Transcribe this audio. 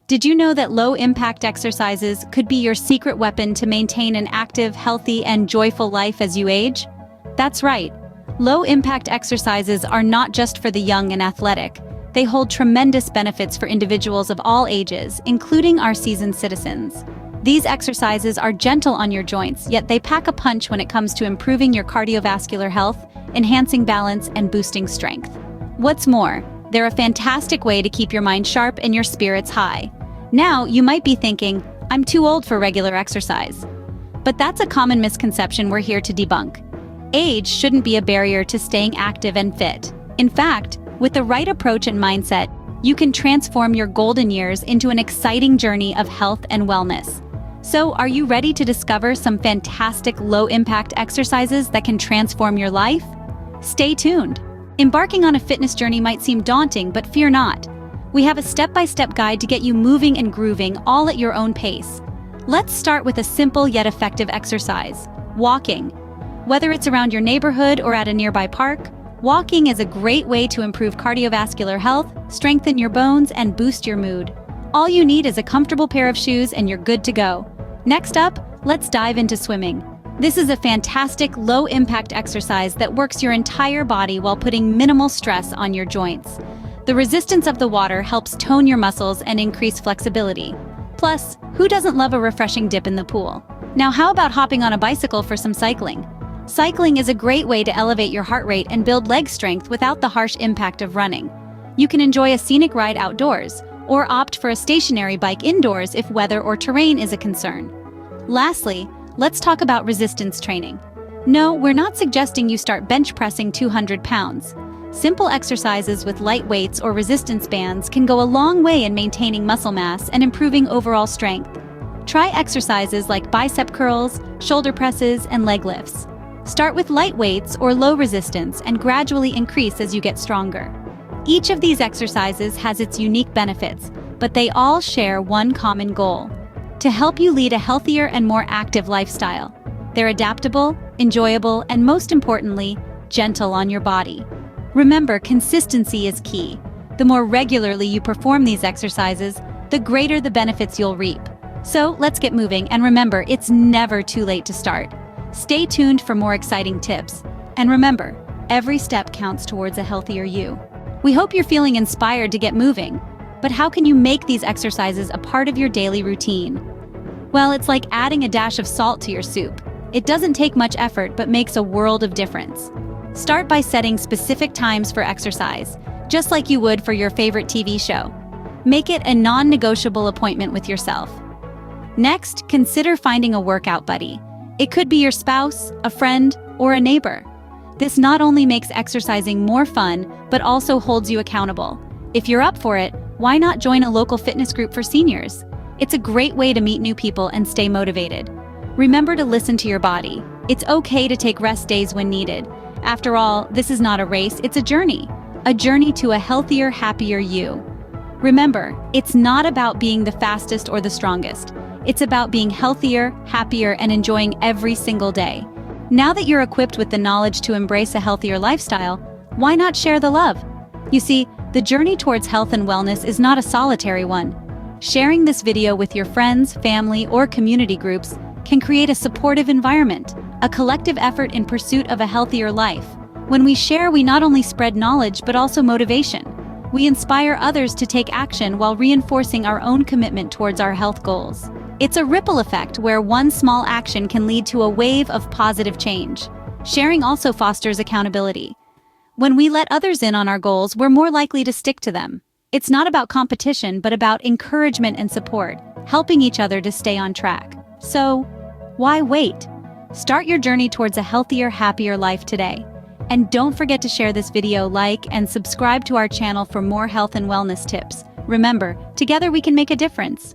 Did you know that low-impact exercises could be your secret weapon to maintain an active, healthy, and joyful life as you age? That's right. Low-impact exercises are not just for the young and athletic. They hold tremendous benefits for individuals of all ages, including our seasoned citizens. These exercises are gentle on your joints, yet they pack a punch when it comes to improving your cardiovascular health, enhancing balance, and boosting strength. What's more, they're a fantastic way to keep your mind sharp and your spirits high. Now, you might be thinking, I'm too old for regular exercise. But that's a common misconception we're here to debunk. Age shouldn't be a barrier to staying active and fit. In fact, with the right approach and mindset, you can transform your golden years into an exciting journey of health and wellness. So, are you ready to discover some fantastic low-impact exercises that can transform your life? Stay tuned. Embarking on a fitness journey might seem daunting, but fear not. We have a step-by-step guide to get you moving and grooving, all at your own pace. Let's start with a simple yet effective exercise: walking. Whether it's around your neighborhood or at a nearby park, walking is a great way to improve cardiovascular health, strengthen your bones, and boost your mood. All you need is a comfortable pair of shoes and you're good to go. Next up, let's dive into swimming. This is a fantastic low-impact exercise that works your entire body while putting minimal stress on your joints. The resistance of the water helps tone your muscles and increase flexibility. Plus, who doesn't love a refreshing dip in the pool? Now, how about hopping on a bicycle for some cycling? Cycling is a great way to elevate your heart rate and build leg strength without the harsh impact of running. You can enjoy a scenic ride outdoors, or opt for a stationary bike indoors if weather or terrain is a concern. Lastly, let's talk about resistance training. No, we're not suggesting you start bench pressing 200 pounds. Simple exercises with light weights or resistance bands can go a long way in maintaining muscle mass and improving overall strength. Try exercises like bicep curls, shoulder presses, and leg lifts. Start with light weights or low resistance and gradually increase as you get stronger. Each of these exercises has its unique benefits, but they all share one common goal: to help you lead a healthier and more active lifestyle. They're adaptable, enjoyable, and most importantly, gentle on your body. Remember, consistency is key. The more regularly you perform these exercises, the greater the benefits you'll reap. So let's get moving, and remember, it's never too late to start. Stay tuned for more exciting tips. And remember, every step counts towards a healthier you. We hope you're feeling inspired to get moving. But how can you make these exercises a part of your daily routine? Well, it's like adding a dash of salt to your soup. It doesn't take much effort, but makes a world of difference. Start by setting specific times for exercise, just like you would for your favorite TV show. Make it a non-negotiable appointment with yourself. Next, consider finding a workout buddy. It could be your spouse, a friend, or a neighbor. This not only makes exercising more fun, but also holds you accountable. If you're up for it, why not join a local fitness group for seniors? It's a great way to meet new people and stay motivated. Remember to listen to your body. It's okay to take rest days when needed. After all, this is not a race, it's a journey to a healthier, happier you. Remember, it's not about being the fastest or the strongest. It's about being healthier, happier, and enjoying every single day. Now that you're equipped with the knowledge to embrace a healthier lifestyle, why not share the love? You see, the journey towards health and wellness is not a solitary one. Sharing this video with your friends, family, or community groups can create a supportive environment, a collective effort in pursuit of a healthier life. When we share, we not only spread knowledge but also motivation. We inspire others to take action while reinforcing our own commitment towards our health goals. It's a ripple effect where one small action can lead to a wave of positive change. Sharing also fosters accountability. When we let others in on our goals, we're more likely to stick to them. It's not about competition, but about encouragement and support, helping each other to stay on track. So, why wait? Start your journey towards a healthier, happier life today. And don't forget to share this video, like, and subscribe to our channel for more health and wellness tips. Remember, together we can make a difference.